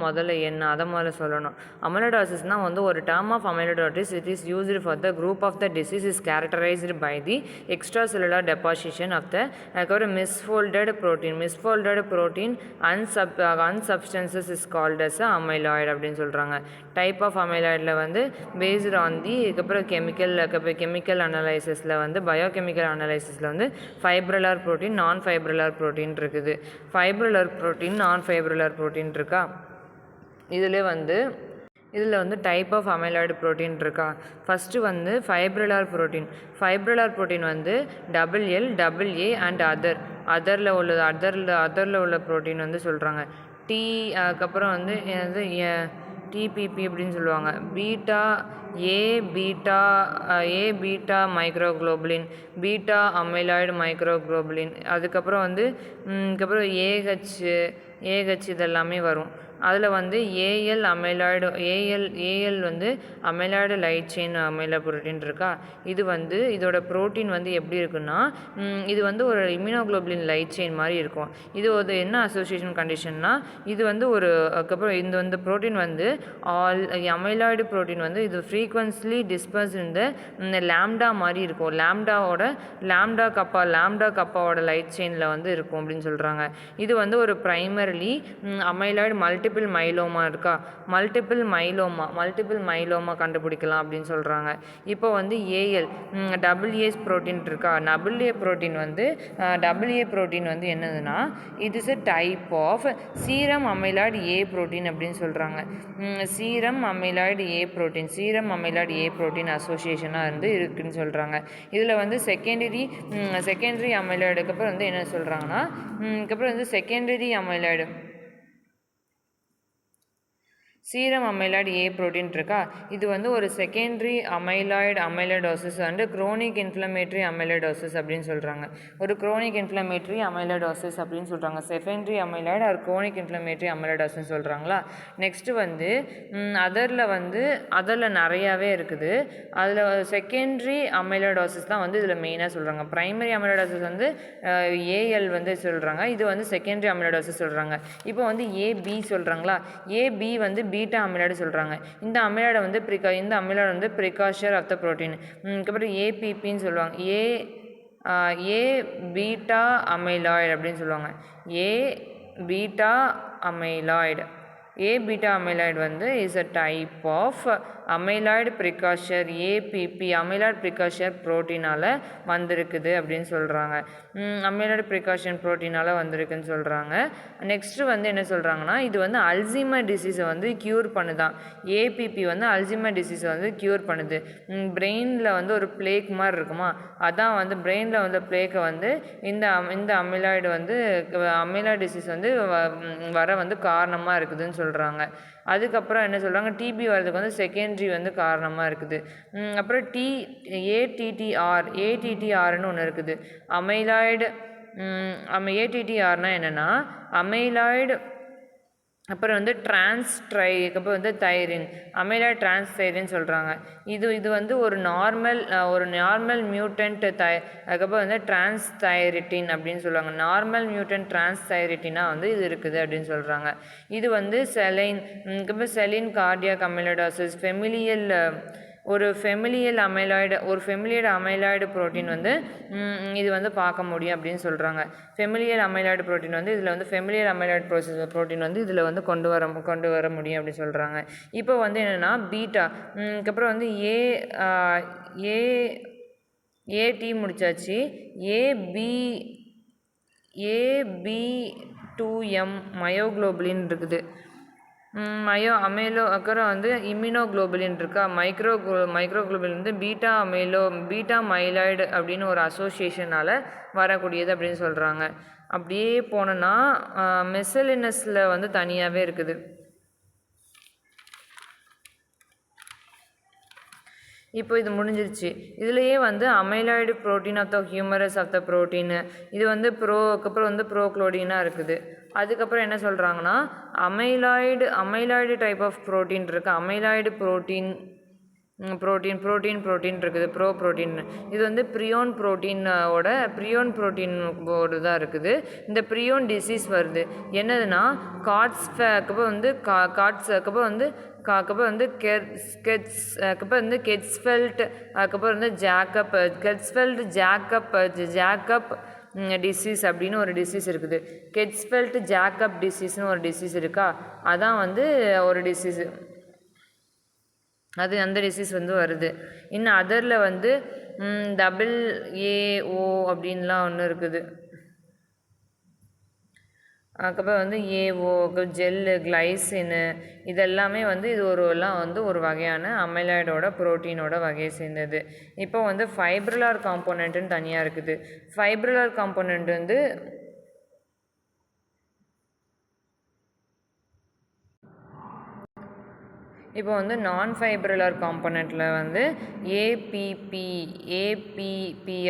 முதல்ல என்ன அதை முதல்ல சொல்லணும். அமைலோடாசிஸ்னால் வந்து ஒரு term of amyloidosis. It is used for the group of the disease is characterized by the extra cellular deposition of the அதுக்கப்புறம் மிஸ்ஃபோல்டட் ப்ரோட்டீன் அன்சப்ஸ்டன்சஸ் இஸ் கால்ட் அஸ் அமைலாய்டு அப்படின்னு சொல்கிறாங்க. டைப் ஆஃப் அமைலாய்டில் வந்து பேஸ்டு ஆன் தி இதுக்கப்புறம் chemical அனலைசிஸில் வந்து biochemical அனலைசிஸில் வந்து ஃபைப்ரலார் protein நான் ஃபைப்ரலார் protein இருக்குது. ஃபைப்ரலார் ப்ரோட்டீன் நான் ஃபைப்ரலார் ப்ரோட்டீன் இருக்கா. இதில் வந்து டைப் ஆஃப் அமைலாய்டு ப்ரோட்டீன் இருக்கா. ஃபஸ்ட்டு வந்து ஃபைப்ரலார் ப்ரோட்டீன் வந்து LL AA அண்ட் அதரில் உள்ள ப்ரோட்டீன் வந்து சொல்கிறாங்க. அதுக்கப்புறம் வந்து டிபிபி அப்படின்னு சொல்லுவாங்க. பீட்டா மைக்ரோகுளோபுலின், பீட்டா அமைலாய்டு மைக்ரோகுளோபுலின், அதுக்கப்புறம் வந்து ஏஹெச் இதெல்லாமே வரும். அதில் வந்து ஏஎல் வந்து அமைலாய்டு லைட் செயின் அமைலோ புரோட்டீன் இருக்கா. இதோட ப்ரோட்டீன் வந்து எப்படி இருக்குன்னா, இது வந்து ஒரு இம்யூனோகுளோபுலின் லைட் செயின் மாதிரி இருக்கும். இது ஒரு என்ன அசோசியேஷன் கண்டிஷன்னா, இது வந்து அதுக்கப்புறம் இந்த ப்ரோட்டீன் வந்து அமைலாய்டு ப்ரோட்டீன் வந்து இது ஃப்ரீக்வன்ஸ்லி டிஸ்பர்ஸ் இந்த லாம்டா மாதிரி இருக்கும். லாம்டா கப்பாவோட லைட் செயினில் வந்து இருக்கும் அப்படின்னு சொல்கிறாங்க. இது வந்து ஒரு ப்ரைமரிலி அமைலாய்டு மல்டிபிள் மைலோமா இருக்கா. மல்டிபிள் மைலோமா கண்டுபிடிக்கலாம் அப்படின்னு சொல்கிறாங்க. இப்போ வந்து AA ப்ரோட்டீன் இருக்கா. AA ப்ரோட்டீன் வந்து என்னதுன்னா, இது is a type of serum amyloid A protein அப்படின்னு சொல்கிறாங்க. சீரம் அமைலாய்டு ஏ ப்ரோட்டீன் அசோசியேஷனாக இருக்குதுன்னு சொல்கிறாங்க. இதில் வந்து செகண்டரி அமைலாய்டுக்கு அப்புறம் வந்து என்ன சொல்கிறாங்கன்னா, அதுக்கப்புறம் வந்து secondary அமைலாய்டு serum amyloid A protein இருக்கா. இது வந்து ஒரு செகண்டரி அமைலாய்டோசிஸ் அண்டு குரோனிக் இன்ஃப்ளமேட்டரி அமைலாய்டோசிஸ் அப்படின்னு சொல்கிறாங்க. ஒரு குரோனிக் இன்ஃப்ளமேட்டரி அமைலாய்டோசிஸ் அப்படின்னு சொல்கிறாங்க. செகண்டரி அமைலாய்டு ஒரு குரோனிக் இன்ஃப்ளமேட்டரி அமைலாய்டோசிஸ் சொல்கிறாங்களா. நெக்ஸ்ட்டு வந்து அதில் நிறையாவே இருக்குது. அதில் செகண்டரி அமைலாய்டோசிஸ் தான் வந்து இதில் மெயினாக சொல்கிறாங்க. ப்ரைமரி அமைலாய்டோசிஸ் வந்து ஏஎல் வந்து சொல்கிறாங்க. இது வந்து செகண்டரி அமைலாய்டோசிஸ் சொல்கிறாங்க. இப்போ வந்து ஏபி சொல்கிறாங்களா. ஏபி வந்து பீட்டா அமைலாய்டு சொல்கிறாங்க. இந்த அமைலாய்டு வந்து ப்ரிகாஷர் ஆஃப் த ப்ரோட்டீன். அதுக்கப்புறம் ஏபிபின்னு சொல்லுவாங்க. ஏ பீட்டா அமைலாய்டு அப்படின்னு சொல்லுவாங்க. ஏ பீட்டா அமைலாய்டு வந்து is a type of amyloid precursor. APP amyloid precursor ப்ரோட்டீனால் வந்திருக்குது அப்படின்னு சொல்கிறாங்க. அமைலாய்டு ப்ரிகாஷன் ப்ரோட்டீனால் வந்திருக்குன்னு சொல்கிறாங்க. நெக்ஸ்ட்டு வந்து என்ன சொல்கிறாங்கன்னா, இது வந்து அல்சைமர் டிசீஸை வந்து க்யூர் பண்ணுதான். ஏபிபி வந்து அல்சைமர் டிசீஸை வந்து க்யூர் பண்ணுது. பிரெயினில் வந்து ஒரு பிளேக் மாதிரி இருக்குமா, அதான் வந்து பிரெயினில் வந்து பிளேக்கை வந்து இந்த அமைலாய்டு வந்து அமைலாய்டு டிசீஸ் வந்து வர வந்து காரணமாக இருக்குதுன்னு சொல்கிறாங்க. அதுக்கப்புறம் என்ன சொல்கிறாங்க, டிபி வரதுக்கு வந்து செகண்டரி வந்து காரணமாக இருக்குது. அப்புறம் ஏடிடிஆர்னு ஒன்று இருக்குது. அமைலாய்டு ஏடிடிஆர்னால் என்னென்னா அமைலாய்டு அப்புறம் வந்து அப்புறம் வந்து தைரின் அமைலாய்டு டிரான்ஸ்தைரின் சொல்கிறாங்க. இது வந்து ஒரு நார்மல் மியூட்டன்ட் அதுக்கப்புறம் வந்து டிரான்ஸ்தைரிட்டின் அப்படின்னு சொல்லுவாங்க. நார்மல் மியூட்டன்ட் டிரான்ஸ்தைரிட்டினா வந்து இது இருக்குது அப்படின்னு சொல்கிறாங்க. இது வந்து செலின் கார்டியாக் அமைலாய்டோசிஸ் ஒரு ஃபெமிலியல் அமைலாய்டு ப்ரோட்டீன் வந்து இது வந்து பார்க்க முடியும் அப்படின்னு சொல்கிறாங்க. ஃபெமிலியல் அமைலாய்டு ப்ரோட்டீன் வந்து இதில் வந்து ஃபெமிலியல் அமைலாய்டு ப்ரோட்டீன் வந்து இதில் வந்து கொண்டு வர முடியும் அப்படின்னு சொல்கிறாங்க. இப்போ வந்து என்னென்னா பீட்டா, அதுக்கப்புறம் வந்து ஏடி முடிச்சாச்சு. AB2M மயோகுளோபுலின் இருக்குது. அப்புறம் வந்து இம்யூனோகுளோபுலின் இருக்கா. மைக்ரோகுளோபுலின் வந்து பீட்டா மைலாய்டு அப்படின்னு ஒரு அசோசியேஷனால் வரக்கூடியது அப்படின்னு சொல்கிறாங்க. அப்படியே போனோன்னா மெசலினஸில் வந்து தனியாகவே இருக்குது. இப்போ இது முடிஞ்சிருச்சு. இதுலேயே வந்து amyloid protein of the humerus of the protein இது வந்து அதுக்கப்புறம் வந்து ப்ரோக்ளோடினாக இருக்குது. அதுக்கப்புறம் என்ன சொல்கிறாங்கன்னா, அமைலாய்டு டைப் ஆஃப் ப்ரோட்டீன் இருக்குது. அமைலாய்டு ப்ரோட்டீன் ப்ரோட்டீன் இருக்குது, ப்ரோட்டீன். இது வந்து ப்ரியோன் ப்ரோட்டீனோட தான் இருக்குது. இந்த ப்ரியோன் டிசீஸ் வருது என்னதுன்னா அதுக்கப்புறம் வந்து கெட்ஸ்ஃபெல்ட், அதுக்கப்புறம் வந்து ஜாக்கப் டிசீஸ் அப்படின்னு ஒரு டிசீஸ் இருக்குது. கெட்ஸ்ஃபெல்ட் ஜாக்கப் டிசீஸ்னு ஒரு டிசீஸ் இருக்கா, அதான் வந்து ஒரு டிசீஸு. அந்த டிசீஸ் வந்து வருது. இன்னும் அதரில் வந்து AAO அப்படின்லாம் ஒன்று இருக்குது. அதுக்கப்புறம் வந்து ஏஓ, ஜெல்லு, கிளைசின்னு இதெல்லாமே வந்து எல்லாம் வந்து ஒரு வகையான அமைலாய்டோட ப்ரோட்டீனோட வகையை சேர்ந்தது. இப்போ வந்து ஃபைப்ரிலார் காம்போனன்ட்டுன்னு தனியாக இருக்குது. ஃபைப்ரிலார் காம்போனன்ட் வந்து இப்போ வந்து நான் ஃபைப்ரிலார் காம்போனண்ட்டில் வந்து ஏபிபி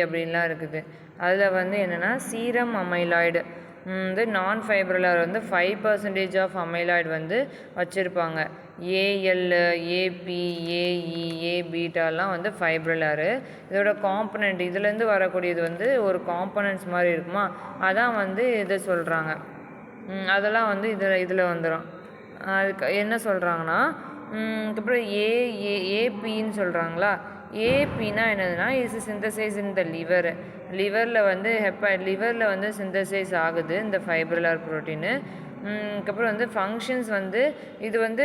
அப்படின்லாம் இருக்குது. அதில் வந்து என்னென்னா சீரம் அமைலாய்டு வந்து நான் ஃபைப்ரிலார் வந்து 5% ஆஃப் அமைலாய்டு வந்து வச்சுருப்பாங்க. ஏஎல், ஏபி, ஏஇ, ஏபீட்டாலாம் வந்து ஃபைப்ரிலாரு. இதோட காம்போனண்ட் இதுலேருந்து வரக்கூடியது வந்து ஒரு காம்போனன்ட்ஸ் மாதிரி இருக்குமா, அதான் வந்து இதை சொல்கிறாங்க. அதெல்லாம் வந்து இதில் வந்துடும். அதுக்கு என்ன சொல்கிறாங்கன்னா அதுக்கப்புறம் ஏபின்னு சொல்கிறாங்களா. ஏபின்னா என்னதுன்னா இஸ் சிந்தசைஸ் இன் த லிவரில் வந்து சிந்தசைஸ் ஆகுது இந்த ஃபைப்ரிலார் ப்ரோட்டீனு. அதுக்கப்புறம் வந்து ஃபங்க்ஷன்ஸ் வந்து இது வந்து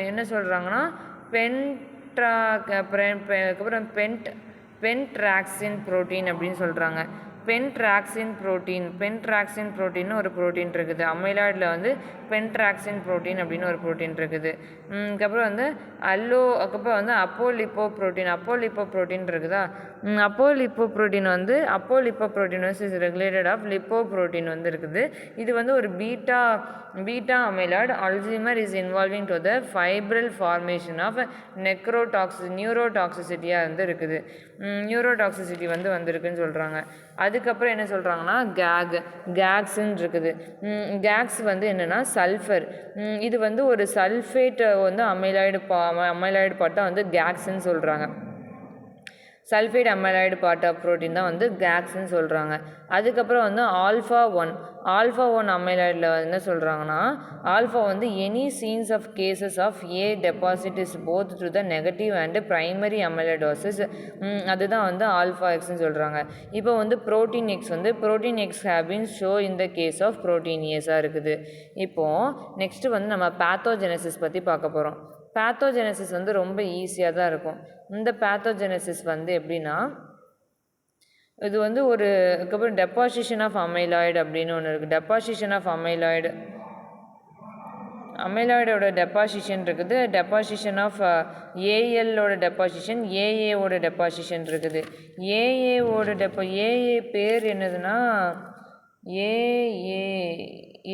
என்ன சொல்கிறாங்கன்னா அதுக்கப்புறம் பென்ட்ராக்சின் ப்ரோட்டீன் அப்படின்னு சொல்கிறாங்க. பென்ட்ராக்சின் ப்ரோட்டீன் ஒரு ப்ரோட்டீன் இருக்குது. அமைலாய்டில் வந்து பென்ட்ராக்சின் ப்ரோட்டீன் அப்படின்னு ஒரு ப்ரோட்டீன் இருக்குது. அதுக்கப்புறம் வந்து அதுக்கப்புறம் வந்து அப்போலிப்போ ப்ரோட்டீன் இருக்குதா. Apolipoprotein is regulated of lipoprotein வந்து இருக்குது. இது வந்து ஒரு beta amyloid. Alzheimer is involving to the fibril formation of நியூரோடாக்சிசிட்டியாக வந்து இருக்குது. நியூரோடாக்சிசிட்டி வந்து வந்திருக்குன்னு சொல்கிறாங்க. அதுக்கப்புறம் என்ன சொல்கிறாங்கன்னா கேக்ஸ்ன்னு இருக்குது. கேக்ஸ் வந்து என்னென்னா சல்ஃபர். இது வந்து ஒரு சல்ஃபேட் வந்து அமைலாய்டு பாட்டை வந்து கேக்ஸ்ன்னு சொல்கிறாங்க. சல்ஃபைட் அமைலாய்டு பார்ட் ஆஃப் ப்ரோட்டீன் தான் வந்து கேக்ஸ்ன்னு சொல்கிறாங்க. அதுக்கப்புறம் வந்து ஆல்ஃபா ஒன் அமைலாய்டில் என்ன சொல்கிறாங்கன்னா ஆல்ஃபா வந்து any scenes of cases of A deposit is both through the negative and primary amyloidosis. அதுதான் வந்து ஆல்ஃபா எக்ஸ்ன்னு சொல்கிறாங்க. இப்போ வந்து protein X have been show in the case of ப்ரோட்டீனியஸாக இருக்குது. இப்போது நெக்ஸ்ட்டு வந்து நம்ம பேத்தோஜெனசிஸ் பற்றி பார்க்க போகிறோம். பேத்தோஜெனசிஸ் வந்து ரொம்ப ஈஸியாக தான் இருக்கும். இந்த பேத்தோஜெனசிஸ் வந்து எப்படின்னா இது வந்து அதுக்கப்புறம் டெபாசிஷன் ஆஃப் அமைலாய்டு அப்படின்னு ஒன்று இருக்குது. டெபாசிஷன் ஆஃப் அமைலாய்டோட டெபாசிஷன் இருக்குது. டெபாசிஷன் ஆஃப் ஏஎல்லோட டெபாசிஷன், ஏஏவோட டெபாசிஷன் இருக்குது. ஏஏ பேர் என்னதுன்னா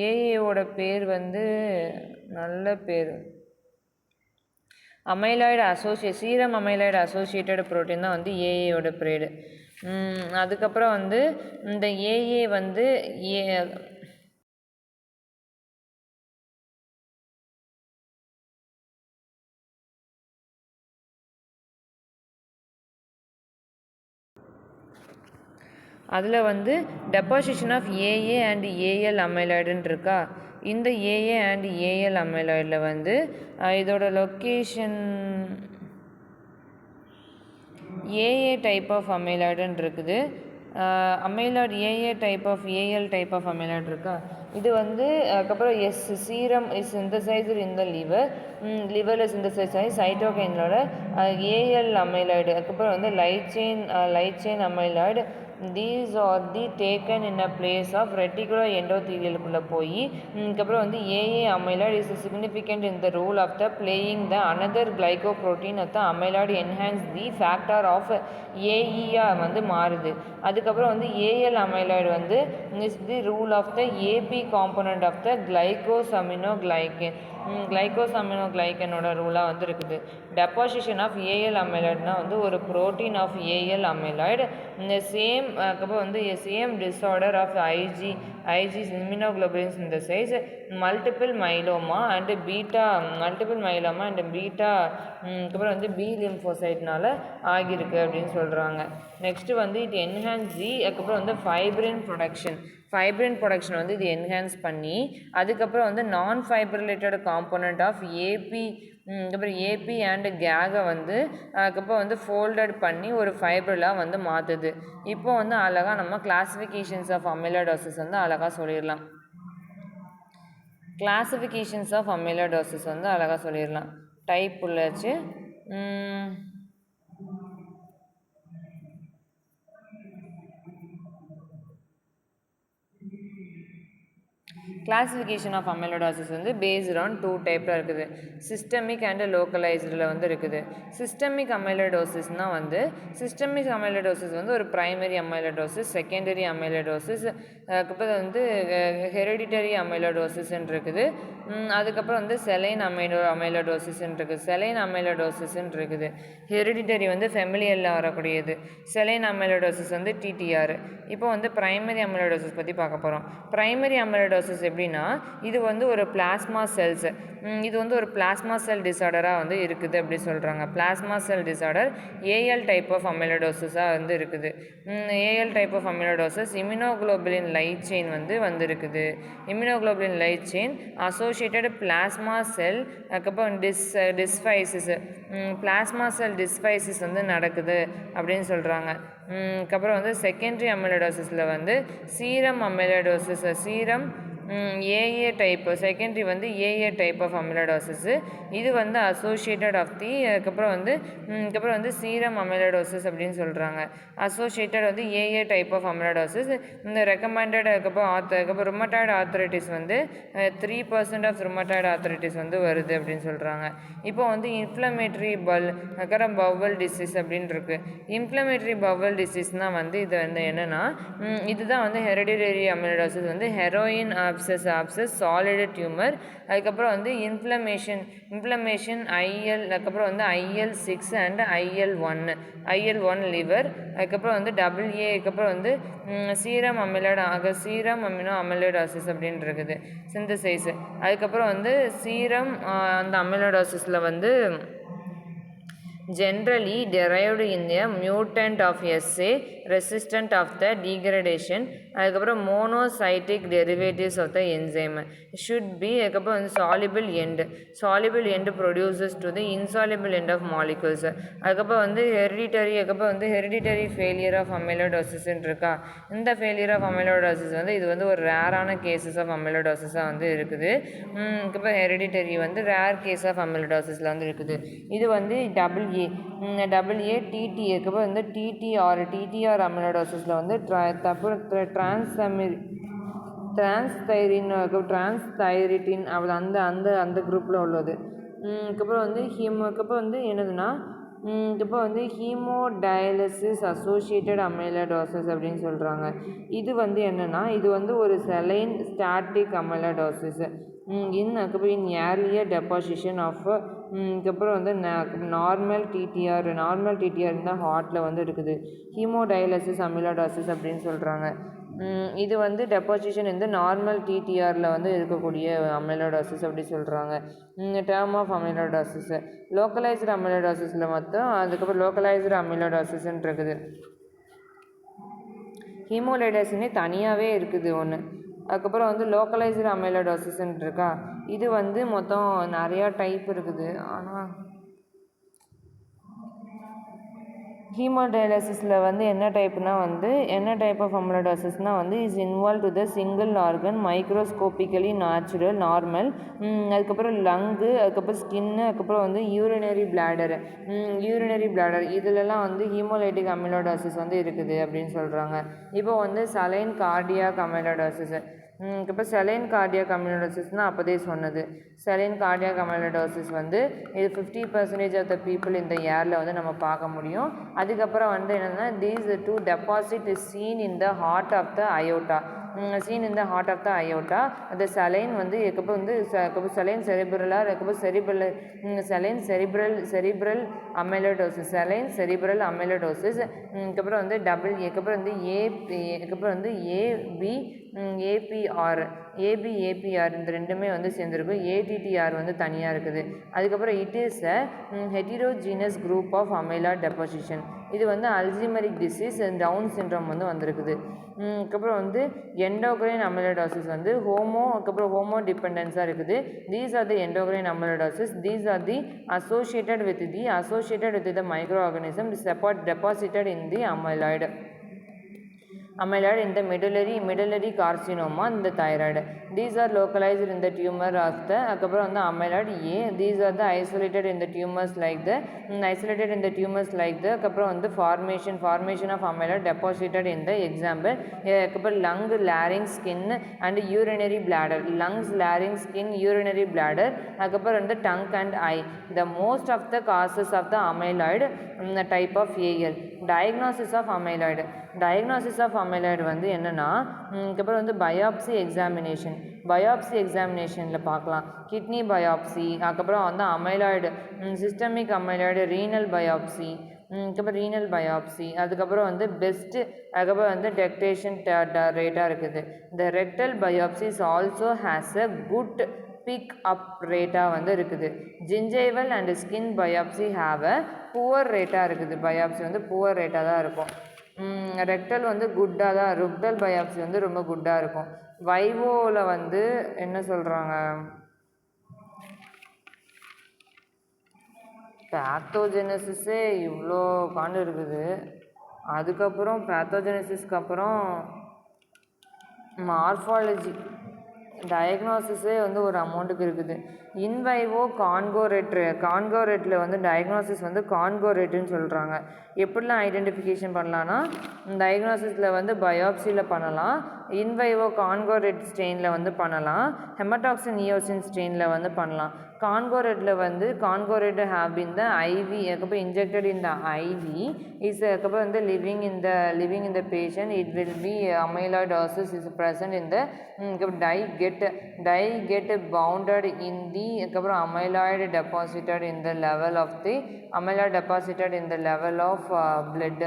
ஏஏவோட பேர் வந்து நல்ல பேர் சீரம் அமைலாய்டு அசோசியேட்டட் ப்ரோட்டீன் தான் வந்து ஏஏயோட பிரேடு. அதுக்கப்புறம் வந்து இந்த ஏஏ வந்து அதில் வந்து deposition of AA and AL அமைலாய்டுன்னு இருக்கா. இந்த ஏஏ அண்ட் ஏஎல் அமைலாய்டில் வந்து இதோட லொக்கேஷன் ஏஏ டைப் ஆஃப் அமைலாய்டுன்னு இருக்குது. Amyloid AA type of AL type of amyloid இருக்கா. இது வந்து அதுக்கப்புறம் serum is synthesized in the லிவரில் சிந்தசைஸ் ஆகி சைட்டோகைனோட ஏஎல் அமைலாய்டு. அதுக்கப்புறம் வந்து light chain amyloid. These are taken in a place of reticular எண்டோதீலியலுக்குள்ளே போய் அதுக்கப்புறம் வந்து AA amyloid is significant in the role of the playing the another glycoprotein of the amyloid enhance the factor of ஏஇயாக வந்து மாறுது. அதுக்கப்புறம் வந்து AL amyloid வந்து is the rule of the AP component of the கிளைகோசமினோகிளைக்கனோட ரூலாக வந்து இருக்குது. டெபாசிஷன் ஆஃப் ஏஎல் அமைலாய்டுனா வந்து ஒரு ப்ரோட்டீன் ஆஃப் ஏஎல் அமைலாய்டு. இந்த அதுக்கப்புறம் வந்து same disorder of IgG immunoglobulin synthesis, multiple myeloma and beta அப்புறம் வந்து பி லிம்போசைட்னால ஆகியிருக்கு அப்படின்னு சொல்கிறாங்க. நெக்ஸ்ட்டு வந்து இது என்ஹான்ஸ் அதுக்கப்புறம் வந்து ஃபைப்ரின் ப்ரொடக்ஷன் வந்து இது என்ஹான்ஸ் பண்ணி அதுக்கப்புறம் வந்து நான் ஃபைப்ரிலேட்டட் காம்போனண்ட் ஆஃப் அப்புறம் ஏபி அண்ட் கேகை வந்து அதுக்கப்புறம் வந்து ஃபோல்டட் பண்ணி ஒரு ஃபைப்ரிலாக வந்து மாற்றுது. இப்போ வந்து அழகாக நம்ம கிளாஸிஃபிகேஷன்ஸ் ஆஃப் அமிலோடோசிஸ் வந்து அழகாக சொல்லிடலாம். டைப் உள்ளாச்சு. கிளாஸிஃபிகேஷன் ஆஃப் அமிலோடாசிஸ் வந்து பேஸ்ட் ஆன் 2 டைப்பில் இருக்குது. சிஸ்டமிக் அண்ட் லோக்கலைஸ்டில் வந்து இருக்குது. சிஸ்டமிக் அமிலோடோசிஸ்னால் வந்து வந்து ஒரு ப்ரைமரி அமிலோடோசிஸ், செகண்டரி அமிலோடோசிஸ், அதுக்கப்புறம் வந்து ஹெரிடிட்டரி அமிலோடோசிஸ்ன்னு இருக்குது. அதுக்கப்புறம் வந்து செலைன் அமிலோடோசிஸ்ன்னு இருக்குது. ஹெரிடிட்டரி வந்து ஃபெமிலியரில் வரக்கூடியது. செலைன் அமிலோடோசிஸ் வந்து டிடிஆர். இப்போ வந்து ப்ரைமரி அமிலோடோசிஸ் பற்றி பார்க்க போகிறோம். ப்ரைமரி அமிலோடோசிஸ் எப்படின்னா இது வந்து ஒரு பிளாஸ்மா செல்ஸ், இது வந்து ஒரு பிளாஸ்மா செல் டிசார்டராக வந்து இருக்குது அப்படி சொல்கிறாங்க. Plasma cell disorder AL type of அமிலோடோசிஸாக வந்து இருக்குது. AL type of amyloidosis immunoglobulin light chain வந்து இருக்குது. Immunoglobulin light chain associated plasma cell அதுக்கப்புறம் டிஸ்ஃபைசிஸ் பிளாஸ்மா செல் டிஸ்ஃபைசிஸ் வந்து நடக்குது அப்படின்னு சொல்கிறாங்க. அதுக்கப்புறம் வந்து செகண்டரி அமிலோடோசிஸில் வந்து சீரம் அமிலோடோசிஸ் ஏஏ டைப், செகண்டரி வந்து ஏஏ டைப் ஆஃப் அமிலோடோசிஸ். இது வந்து அசோசியேட்டட் ஆஃப் அதுக்கப்புறம் வந்து சீரம் அமிலோடோசிஸ் அப்படின்னு சொல்கிறாங்க. அசோசியேட்டட் வந்து ஏஏ டைப் ஆஃப் அமிலோடோசிஸ். இந்த ரெக்கமெண்டட் அதுக்கப்புறம் ருமட்டாய்டு ஆர்த்ரைட்டிஸ் வந்து 3% ஆஃப் ருமட்டாய்டு ஆர்த்ரைட்டிஸ் வந்து வருது அப்படின்னு சொல்கிறாங்க. இப்போ வந்து இன்ஃப்ளமேட்டரி பவல் டிசீஸ் அப்படின்னு இருக்குது. இன்ஃப்ளமேட்டரி பவல் டிசீஸ்னால் வந்து இது வந்து என்னென்னா இதுதான் வந்து ஹெரிடிட்டரி அமிலோடோசிஸ் வந்து ஹெரோயின் ஆப்சஸ் சாலிட் டியூமர், அதுக்கப்புறம் வந்து இன்ஃப்ளமேஷன் ஐஎல், அதுக்கப்புறம் வந்து IL-6 அண்ட் IL-1 லிவர், அதுக்கப்புறம் வந்து AA, அதுக்கப்புறம் வந்து சீரம் அமினோ அமிலோடாசிஸ் அப்படின்னு இருக்குது சிந்தசைஸ். அதுக்கப்புறம் வந்து சீரம் அந்த அமிலோடாசிஸில் வந்து generally derived in a mutant of SA resistant of the degradation, அதுக்கப்புறம் monocytic derivatives of the enzyme should be அதுக்கப்புறம் வந்து soluble end produces to the insoluble end of molecules. அதுக்கப்புறம் வந்து ஹெரிடிட்டரி ஃபெயிலியர் ஆஃப் அமிலோடோசிஸ் இருக்கா. இந்த failure of amyloidosis வந்து இது வந்து ஒரு ரேரான கேசஸ் ஆஃப் அமிலோடோசிஸாக வந்து இருக்குது. அதுக்கப்புறம் ஹெரிடிட்டரி வந்து ரேர் கேஸ் ஆஃப் அமிலோடோசிஸில் வந்து இருக்குது. இது வந்து AA TT அதுக்கப்புறம் வந்து டிடிஆர் அமிலோடோசிஸில் வந்து டிரான்ஸ்தைரிட்டின் அந்த குரூப்பில் உள்ளது. அதுக்கப்புறம் வந்து என்னதுன்னா இப்போ வந்து ஹீமோடயாலிசிஸ் அசோசியேட்டட் அமிலோடோசிஸ் அப்படின்னு சொல்கிறாங்க. இது வந்து என்னென்னா இது வந்து ஒரு செலைன் ஸ்டாட்டிக் அமிலோடோசிஸ் அதுக்கப்புறம் ஏர்லியர் டெபாசிஷன் ஆஃப் அதுக்கப்புறம் வந்து நார்மல் டிடிஆர் தான் ஹார்ட்டில் வந்து இருக்குது. ஹீமோடயாலிசிஸ் அமிலோடோசிஸ் அப்படின்னு சொல்கிறாங்க. இது வந்து டெபாசிஷன் வந்து நார்மல் டிடிஆரில் வந்து இருக்கக்கூடிய அமிலோடோசிஸ் அப்படி சொல்கிறாங்க. டேர்ம் ஆஃப் அமிலோடோசிஸ் லோக்கலைஸ்டு அமிலோடோசிஸில் அதுக்கப்புறம் லோக்கலைஸ்டு அமிலோடோசிஸ்ன்னு இருக்குது. ஹீமோடைலஸ்னே தனியாகவே இருக்குது ஒன்று. அதுக்கப்புறம் வந்து லோக்கலைஸ்டு அமிலோடோசிஸ்ன்னு இருக்கா. இது வந்து மொத்தம் நிறையா டைப் இருக்குது. ஆனால் ஹீமோடயாலிசிஸில் வந்து என்ன டைப் ஆஃப் அமிலோடோசிஸ்னால் வந்து is involve to the single organ microscopically normal, அதுக்கப்புறம் லங்கு, அதுக்கப்புறம் ஸ்கின்னு, அதுக்கப்புறம் வந்து யூரினரி பிளாடர் இதிலெல்லாம் வந்து ஹீமோலைட்டிக் அமிலோடோசிஸ் வந்து இருக்குது அப்படின்னு சொல்கிறாங்க. இப்போ வந்து சலைன் கார்டியாக் அமிலோடோசிஸ் இப்போ செலைன் கார்டியாக் அமிலோடோசிஸ்னால் அப்போதே சொன்னது. செலைன் கார்டியாக் அமிலோடோசிஸ் வந்து இது 50% ஆஃப் த பீப்புள் இந்த ஏரில் வந்து நம்ம பார்க்க முடியும். அதுக்கப்புறம் வந்து என்னென்னா these two deposit is seen in the heart of the aorta. seen in the heart of the aorta. The saline வந்து அதுக்கப்புறம் வந்து saline cerebellar அதுக்கப்புறம் cerebral amyloidosis saline cerebral amyloidosis அதுக்கப்புறம் வந்து அதுக்கப்புறம் வந்து அதுக்கப்புறம் வந்து APR இந்த ரெண்டுமே வந்து சேர்ந்துருக்கும். ATTR வந்து தனியாக இருக்குது. அதுக்கப்புறம் it is a heterogeneous group of amyloid deposition. இது வந்து அல்சைமரிக் டிசீஸ் டவுன் சிண்ட்ரோம் வந்து வந்திருக்குது. அதுக்கப்புறம் வந்து எண்டோக்ரைன் அமைலாய்டோசிஸ் வந்து அதுக்கப்புறம் ஹோமோ டிபெண்டன்ஸாக இருக்குது. These are the endocrine amyloidosis. These are the associated with the microorganism deposited in the amyloid in the medullary carcinoma in the thyroid. These are localized in the tumor of the அதுக்கப்புறம் வந்து amyloid A. These are the isolated in the tumors like the அதுக்கப்புறம் வந்து formation of amyloid deposited in the example அதுக்கப்புறம் lung, larynx, skin and urinary bladder. Lungs, larynx, skin, urinary bladder அதுக்கப்புறம் வந்து tongue and eye. The most of the causes of the amyloid type of AL. Diagnosis of amyloid வந்து என்னன்னா அதுக்கப்புறம் வந்து biopsy எக்ஸாமினேஷனில் பார்க்கலாம். Kidney biopsy அதுக்கப்புறம் வந்து amyloid systemic amyloid renal biopsy அதுக்கப்புறம் வந்து அதுக்கப்புறம் வந்து டெக்டேஷன் ரேட்டாக இருக்குது. இந்த rectal biopsies also has a good pick up ரேட்டாக வந்து இருக்குது. Gingival and skin biopsy have a poor ரேட்டாக இருக்குது. பயாப்சி வந்து புவர் ரேட்டாக தான் இருக்கும். ரெக்டல் வந்து ரெக்டல் பயாப்சி வந்து ரொம்ப குட்டாக இருக்கும். வைவோவில் வந்து என்ன சொல்கிறாங்க, பேத்தோஜெனசிஸே இவ்வளோ காண்டு இருக்குது. அதுக்கப்புறம் பேத்தோஜெனசிஸ்க்கு அப்புறம் மார்ஃபாலஜி டயக்னோசிஸே வந்து ஒரு அமௌண்ட்டுக்கு இருக்குது. இன்வைவோ கான்கோரேட்டில் வந்து டயக்னோசிஸ் வந்து கான்கோரேட்டுன்னு சொல்கிறாங்க. எப்படிலாம் ஐடென்டிஃபிகேஷன் பண்ணலான்னா டயக்னோசிஸில் வந்து பயாப்சியில் பண்ணலாம், இன்வைவோ கான்கோரேட் ஸ்டெயினில் வந்து பண்ணலாம், ஹெமடாக்சின் நியோசின் ஸ்டெயினில் வந்து பண்ணலாம். கான்கோரேட் ஹேவ் பின் த ஐவி அதுக்கப்புறம் இன்ஜெக்டட் இன் த ஐவி அதுக்கப்புறம் வந்து living in the patient. It will be amyloidosis is present in the dye get bounded in the அதுக்கப்புறம் amyloid deposited in the level of blood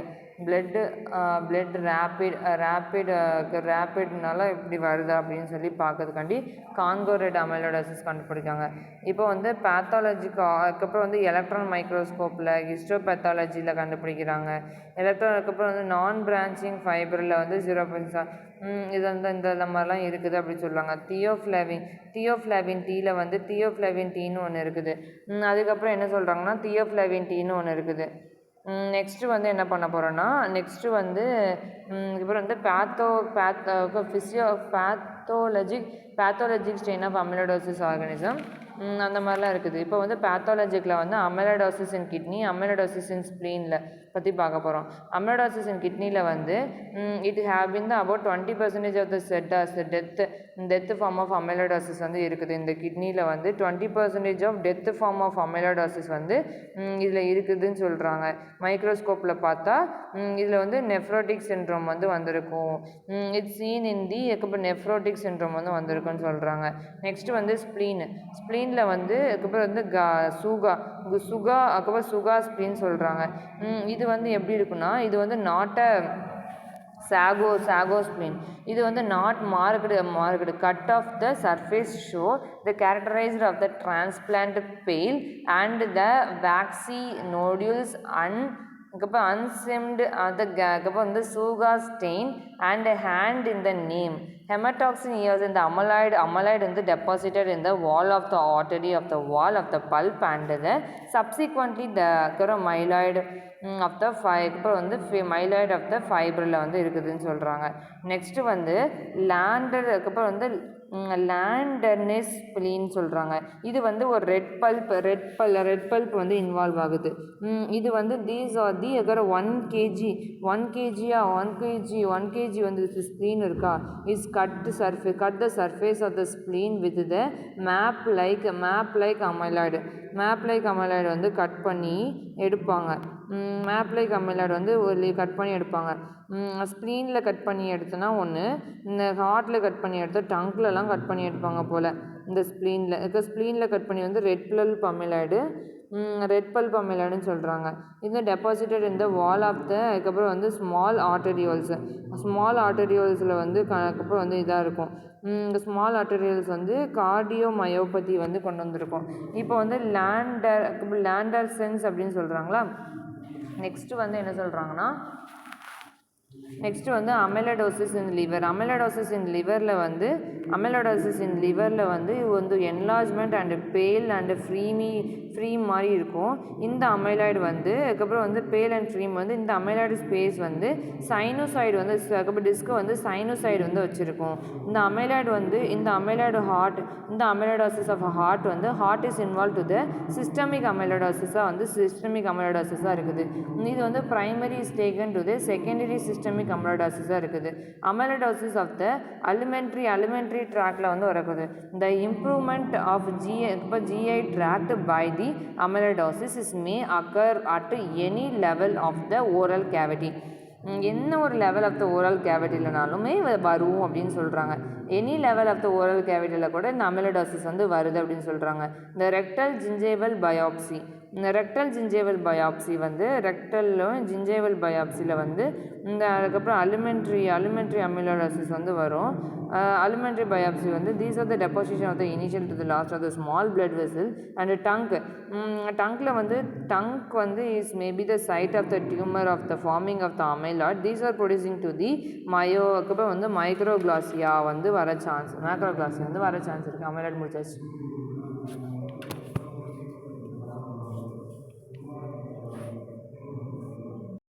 rapidனால இப்படி வருதா அப்படின்னு சொல்லி பார்க்கறதுக்காண்டி கான்கோரேட் அமைலாய்டோசிஸ் கண்டுபிடிக்காங்க. இப்போ வந்து அதுக்கப்புறம் வந்து எலக்ட்ரான் மைக்ரோஸ்கோப்பில் ஹிஸ்டோபேத்தாலஜியில் கண்டுபிடிக்கிறாங்க. அதுக்கப்புறம் வந்து நான் பிரான்ச்சிங் ஃபைபரில் வந்து 0.7 இது வந்து இந்த மாதிரிலாம் இருக்குது அப்படின்னு சொல்லுவாங்க. தியோஃப்ளாவின் டீயில் வந்து தியோஃப்ளாவின் டீன்னு ஒன்று இருக்குது. அதுக்கப்புறம் என்ன சொல்கிறாங்கன்னா தியோஃப்ளாவின் டீன்னு ஒன்று இருக்குது. நெக்ஸ்ட்டு வந்து என்ன பண்ண போகிறோன்னா அப்புறம் வந்து பேத்தாலஜிக் ஸ்ட்ரெயின் ஆஃப் அமிலோடோசிஸ் ஆர்கானிசம் அந்த மாதிரிலாம் இருக்குது. இப்போ வந்து பேத்தாலஜிக்கில் வந்து அமிலோடோசிஸ் இன் கிட்னி, அமிலோடோசிஸ் இன் ஸ்ப்ளீனில் பற்றி பார்க்க போகிறோம். அமிலோடோசிஸ் இன் கிட்னியில் வந்து it have been the about 20% of the death form of amyloidosis வந்து இருக்குது. இந்த கிட்னியில் வந்து 20% of death form of amyloidosis வந்து இதில் இருக்குதுன்னு சொல்கிறாங்க. மைக்ரோஸ்கோப்பில் பார்த்தா இதில் வந்து நெஃப்ரோட்டிக் சிண்ட்ரோம் வந்து வந்திருக்கும். It's seen in the nephrotic syndrome வந்து வந்திருக்குன்னு சொல்கிறாங்க. நெக்ஸ்ட்டு வந்து ஸ்ப்ளீனில் வந்து அதுக்கப்புறம் வந்து அதுக்கப்புறம் சுகா ஸ்ப்ளீன் சொல்கிறாங்க. இது வந்து எப்படி இருக்குன்னா இது வந்து சாகோ ஸ்ப்ளீன். இது வந்து not marked cut of the surface show the characterised of the transplant pale and the waxy nodules அதுக்கப்புறம் அன்செம்டு அதுக்கப்புறம் வந்து சூகா stain and hand in the name. Haematoxylin இயர்ஸ் இந்த amyloid வந்து deposited in the wall of the artery of the wall of the pulp and the subsequently the myeloid of the அப்புறம் வந்து myeloid of the fibril வந்து இருக்குதுன்னு சொல்கிறாங்க. Next வந்து அதுக்கப்புறம் வந்து லேண்டர்னஸ் ஸ்ப்ளீன் சொல்கிறாங்க. இது வந்து ஒரு ரெட் பல்ப் வந்து இன்வால்வ் ஆகுது. இது வந்து தீஸ் ஆர் தி 1 kg வந்து ஸ்ப்ளீன் இருக்கா is cut the surface of the spleen with the map like amyloid வந்து கட் பண்ணி எடுப்பாங்க. ஸ்ப்ளீனில் கட் பண்ணி எடுத்தோன்னா ஒன்று, இந்த ஹார்ட்டில் கட் பண்ணி எடுத்தோம், டங்க்லலாம் கட் பண்ணி எடுப்பாங்க போல் இந்த ஸ்ப்ளீனில் கட் பண்ணி வந்து ரெட் பல்ப் அமிலாய்டுன்னு சொல்கிறாங்க. இது டெபாசிட்டட் இந்த வால் ஆஃப் த அதுக்கப்புறம் வந்து ஸ்மால் ஆர்டரியோல்ஸில் வந்து அதுக்கப்புறம் வந்து இதாக இருக்கும். இந்த ஸ்மால் ஆர்டரியோல்ஸ் வந்து கார்டியோமயோபதி வந்து கொண்டு வந்திருக்கும். இப்போ வந்து லேண்டர்சன்ஸ் அப்படின்னு சொல்கிறாங்களா. நெக்ஸ்ட்டு வந்து என்ன சொல்கிறாங்கன்னா, நெக்ஸ்ட்டு வந்து அமெலடோசிஸ் இன் லிவர். அமெலடோசிஸ் இன் லிவரில் வந்து இது வந்து என்லார்ஜ்மெண்ட் அண்டு பேல் அண்டு ஃப்ரீ மாதிரி இருக்கும். இந்த அமைலாய்டு வந்து அதுக்கப்புறம் வந்து பேல் அண்ட் ஃப்ரீம் வந்து இந்த அமைலாய்டு ஸ்பேஸ் வந்து சைனோசைடு வந்து அதுக்கப்புறம் டிஸ்க்கு வந்து சைனோசைடு வந்து வச்சுருக்கும். இந்த அமைலாய்டோசிஸ் ஆஃப் ஹார்ட் வந்து heart is involve to the systemic அமைலாய்டோசிஸாக இருக்குது. இது வந்து primary is taken to the secondary systemic அமைலாய்டோசிஸாக இருக்குது. அமைலாய்டோசிஸ் ஆஃப் த அலிமெண்ட்ரி ட்ராக்டில் வந்து வரக்குது. The improvement of GI tract by the amyloidosis may occur at any level of the oral cavity. என்ன ஒரு லெவல் ஆஃப் த ஓரல் கேவிட்டிலனாலுமே வரும் அப்படின்னு சொல்கிறாங்க. Any level of the oral கேவிட்டியில் கூட இந்த அமிலடாசிஸ் வந்து வருது அப்படின்னு சொல்கிறாங்க. இந்த ரெக்டல் ஜிஞ்சேவல் பயாப்சி வந்து ஜிஞ்சேவல் பயாப்சியில் வந்து இந்த அதுக்கப்புறம் அலிமெண்ட்ரி அமிலடாசிஸ் வந்து வரும். அலிமெண்ட்ரி பயாப்சி வந்து these are the deposition of the initial to the last of the small blood vessel and டங்க்ல வந்து is maybe the site of the tumour of the forming of the amyloid. These are producing to the அதுக்கப்புறம் வந்து மைக்ரோகிளாசியா வந்து வர chance இருக்குது. அமைலாய்ட் முடிச்சாச்சு.